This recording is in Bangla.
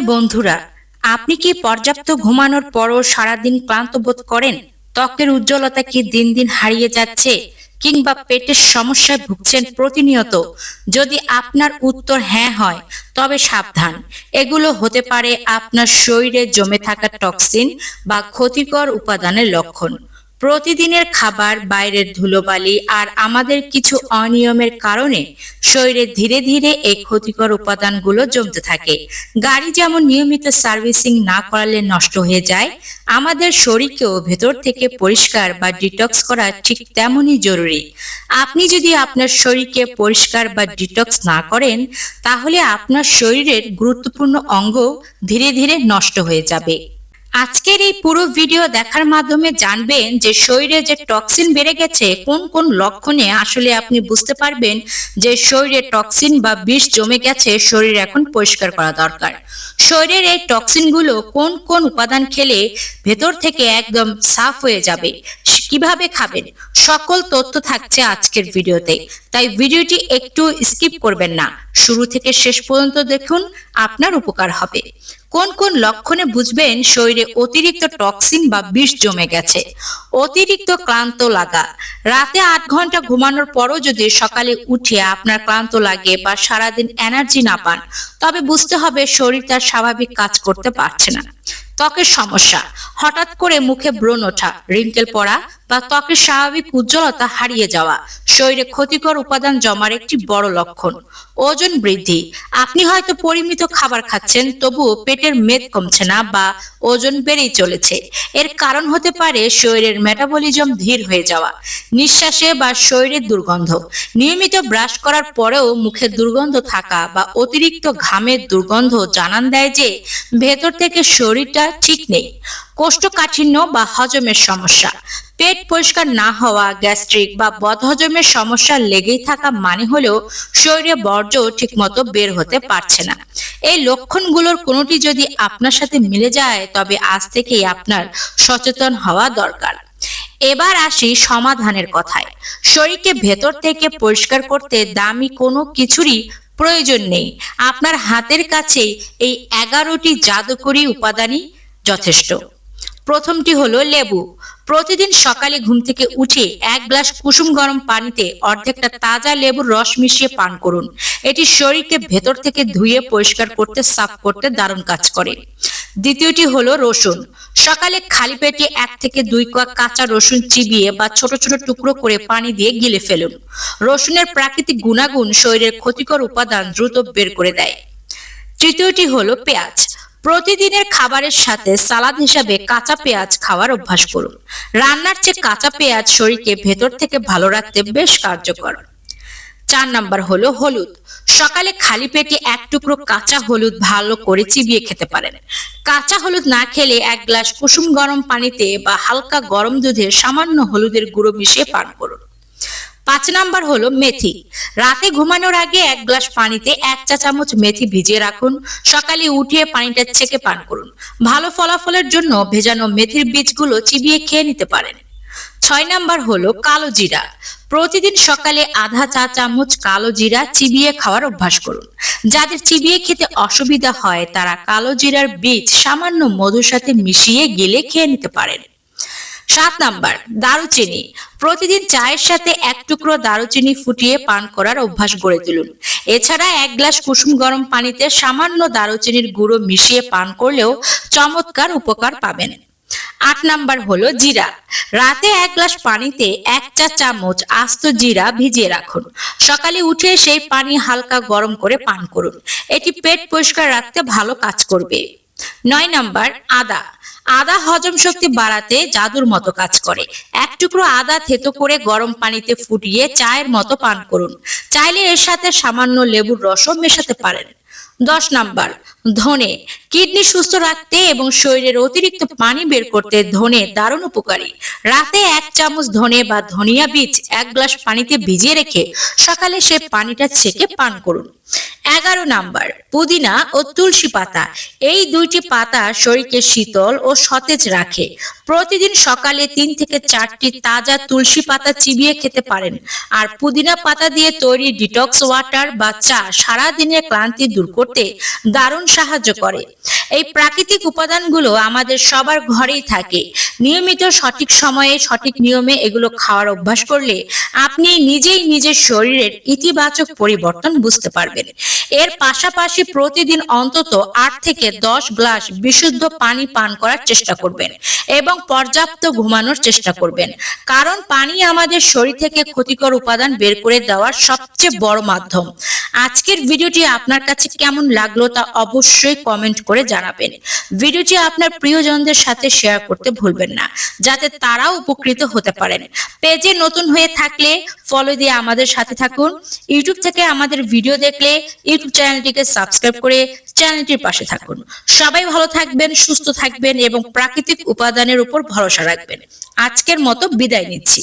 প্রিয় বন্ধুরা, আপনি কি পর্যাপ্ত ঘুমানোর পরও সারাদিন ক্লান্ত বোধ করেন? ত্বকের উজ্জ্বলতা কি দিন দিন হারিয়ে যাচ্ছে, কিংবা পেটের সমস্যায় ভুগছেন প্রতিনিয়ত? যদি আপনার উত্তর হ্যাঁ হয়, তবে সাবধান। এগুলো হতে পারে আপনার শরীরে জমে থাকা টক্সিন বা ক্ষতিকর উপাদানের লক্ষণ। প্রতিদিনের খাবার, বাইরের ধুলোবালি আর আমাদের কিছু অনিয়মের কারণে শরীরে ধীরে ধীরে এই ক্ষতিকর উপাদানগুলো জমতে থাকে। গাড়ি যেমন নিয়মিত সার্ভিসিং না করালে নষ্ট হয়ে যায়, আমাদের শরীরকেও ভেতর থেকে পরিষ্কার বা ডিটক্স করা ঠিক তেমনই জরুরি। আপনি যদি আপনার শরীরকে পরিষ্কার বা ডিটক্স না করেন, তাহলে আপনার শরীরের গুরুত্বপূর্ণ অঙ্গ ধীরে ধীরে নষ্ট হয়ে যাবে। আজকের এই পুরো ভিডিও দেখার মাধ্যমে জানবেন যে শরীরে যে টক্সিন বেড়ে গেছে, কোন কোন লক্ষণে আসলে আপনি বুঝতে পারবেন যে শরীরে টক্সিন বা বিষ জমে গেছে, শরীর এখন পরিষ্কার করা দরকার। শরীরের এই টক্সিনগুলো কোন কোন উপাদান খেলে ভেতর থেকে একদম সাফ হয়ে যাবে, কিভাবে খাবেন, সকল তথ্য থাকছে আজকের ভিডিওতে। তাই ভিডিওটি একটু স্কিপ করবেন না, শুরু থেকে শেষ পর্যন্ত দেখুন, আপনার উপকার হবে। কোন কোন লক্ষণে বুঝবেন শরীরে অতিরিক্ত টক্সিন বা বিষ জমে গেছে? অতিরিক্ত ক্লান্ত লাগা। রাতে 8 ঘন্টা ঘুমানোর পরও যদি সকালে উঠে আপনার ক্লান্ত লাগে বা সারাদিন এনার্জি না পান, তবে বুঝতে হবে শরীর তার স্বাভাবিক কাজ করতে পারছে না। ত্বকের সমস্যা। হঠাৎ করে মুখে ব্রণ ওঠা, রিঙ্কেল পড়া বা ত্বকের স্বাভাবিক উজ্জ্বলতা হারিয়ে যাওয়া শরীরে ক্ষতিকর উপাদান জমার একটি বড় লক্ষণ। ওজন বৃদ্ধি। আপনি হয়তো পরিমিত খাবার খাচ্ছেন, তবুও পেটের মেদ কমছে না বা ওজন বেড়েই চলেছে। এর কারণ হতে পারে শরীরের মেটাবলিজম ধীর হয়ে যাওয়া, নিঃশ্বাসে বা শরীরের দুর্গন্ধ। নিয়মিত ব্রাশ করার পরেও মুখে দুর্গন্ধ থাকা বা অতিরিক্ত ঘামের দুর্গন্ধ জানান দেয় যে ভেতর থেকে শরীরটা ঠিক নেই। কোষ্ঠকাঠিন্য বা হজমের সমস্যা। পেট পরিষ্কার না হওয়া, গ্যাস্ট্রিক বা বদহজমের সমস্যা লেগেই থাকা মানে হলেও শরীরে বর্জ্য ঠিকমতো বের হতে পারছে না। এই লক্ষণগুলোর কোনোটি যদি আপনার সাথে মিলে যায়, তবে আজ থেকেই আপনার সচেতন হওয়া দরকার। এবার আসি সমাধানের কথায়। শরীরকে ভেতর থেকে পরিষ্কার করতে দামি কোনো কিছুরই প্রয়োজন নেই। আপনার হাতের কাছেই এই 11টি জাদুকরী উপাদানই যথেষ্ট। প্রথমটি হলো লেবু। প্রতিদিন সকালে ঘুম থেকে উঠে 1 গ্লাস কুসুম গরম পানিতে অর্ধেকটা তাজা লেবুর রস মিশিয়ে পান করুন। এটি শরীরকে ভেতর থেকে ধুয়ে পরিষ্কার করতে, সাফ করতে দারুণ কাজ করে। দ্বিতীয়টি হলো রসুন। সকালে খালি পেটে 1 থেকে 2 কোয়া কাঁচা রসুন চিবিয়ে বা ছোট ছোট টুকরো করে পানি দিয়ে গিলে ফেলুন। রসুনের প্রাকৃতিক গুণাগুণ শরীরের ক্ষতিকর উপাদান দ্রুত বের করে দেয়। তৃতীয়টি হলো পেঁয়াজ। প্রতিদিনের খাবারের সাথে সালাদ হিসাবে কাঁচা পেঁয়াজ খাওয়ার অভ্যাস করুন। রান্নার চেয়ে কাঁচা পেঁয়াজ শরীরকে ভেতর থেকে ভালো রাখতে বেশ কার্যকর। 4 নাম্বার হলো হলুদ। সকালে খালি পেটে 1 টুকরো কাঁচা হলুদ ভালো করে চিবিয়ে খেতে পারেন। কাঁচা হলুদ না খেলে 1 গ্লাস কুসুম গরম পানিতে বা হালকা গরম দুধে সামান্য হলুদের গুঁড়ো মিশিয়ে পান করুন। 5 নাম্বার হলো মেথি। রাতে ঘুমানোর আগে 1 গ্লাস পানিতে 1 চা চামচ মেথি ভিজিয়ে রাখুন। সকালে উঠিয়ে পানিটা ছেঁকে পান করুন। ভালো ফলাফলের জন্য ভেজানো মেথির বীজগুলো চিবিয়ে খেয়ে নিতে পারেন। 6 নাম্বার হলো কালো জিরা। প্রতিদিন সকালে আধা চা চামচ কালো জিরা চিবিয়ে খাওয়ার অভ্যাস করুন। যাদের চিবিয়ে খেতে অসুবিধা হয়, তারা কালো জিরার বীজ সামান্য মধুর সাথে মিশিয়ে গিলে খেয়ে নিতে পারেন। 7 নাম্বার দারুচিনি। প্রতিদিন চায়ের সাথে 1 টুকরো দারুচিনি ফুটিয়ে পান করার অভ্যাস গড়ে তুলুন। এছাড়া 1 গ্লাস কুসুম গরম পানিতে সামান্য দারুচিনির গুঁড়ো মিশিয়ে পান করলেও চমৎকার উপকার পাবেন। 8 নাম্বার হলো জিরা। রাতে 1 গ্লাস পানিতে 1 চা চামচ আস্ত জিরা ভিজিয়ে রাখুন। সকালে উঠে সেই পানি হালকা গরম করে পান করুন। এটি পেট পরিষ্কার রাখতে ভালো কাজ করবে। 9 নাম্বার আদা। আদা হজম শক্তি বাড়াতে জাদুর মতো কাজ করে। 1 টুকরো আদা থেতো করে গরম পানিতে ফুটিয়ে চায়ের মতো পান করুন। চাইলে এর সাথে সামান্য লেবুর রসও মেশাতে পারেন। 10 নাম্বার ধনে। কিডনি সুস্থ রাখতে এবং শরীরের অতিরিক্ত পানি বের করতে ধনে দারুণ উপকারী। রাতে 1 চামচ ধনে বা ধনিয়া বীজ 1 গ্লাস পানিতে ভিজিয়ে রেখে সকালে সে পানিটা ছেঁকে পান করুন। 11 নাম্বার পুদিনা ও তুলসী পাতা। এই 2টি পাতা শরীরকে শীতল ও সতেজ রাখে। প্রতিদিন সকালে 3 থেকে 4টি তাজা তুলসী পাতা চিবিয়ে খেতে পারেন। আর পুদিনা পাতা দিয়ে তৈরি ডিটক্স ওয়াটার বা চা সারা দিনের ক্লান্তি দূর করতে করতে দারুণ সাহায্য করে। এই প্রাকৃতিক উপাদানগুলো আমাদের সবার ঘরেই থাকে। নিয়মিত সঠিক সময়ে সঠিক নিয়মে এগুলো খাওয়ার অভ্যাস করলে আপনি নিজেই নিজের শরীরের ইতিবাচক পরিবর্তন বুঝতে পারবেন। এর পাশাপাশি প্রতিদিন অন্তত 8 থেকে 10 গ্লাস বিশুদ্ধ পানি পান করার চেষ্টা করবেন এবং পর্যাপ্ত ঘুমানোর চেষ্টা করবেন, কারণ পানি আমাদের শরীর থেকে ক্ষতিকর উপাদান বের করে দেওয়ার সবচেয়ে বড় মাধ্যম। আজকের ভিডিওটি আপনার কাছে কেমন লাগলো তা অবশ্যই কমেন্ট করে জানাবেন। ভিডিওটি আপনার প্রিয়জনদের সাথে শেয়ার করতে ভুলবেন না, যাতে তারাও উপকৃত হতে পারেন। পেজে নতুন হয়ে থাকলে ফলো দিয়ে আমাদের সাথে থাকুন। ইউটিউব থেকে আমাদের ভিডিও দেখলে ইউটিউব চ্যানেলটিকে সাবস্ক্রাইব করে চ্যানেলটির পাশে থাকুন। সবাই ভালো থাকবেন, সুস্থ থাকবেন এবং প্রাকৃতিক উপাদানের উপর ভরসা রাখবেন। আজকের মতো বিদায় নিচ্ছি।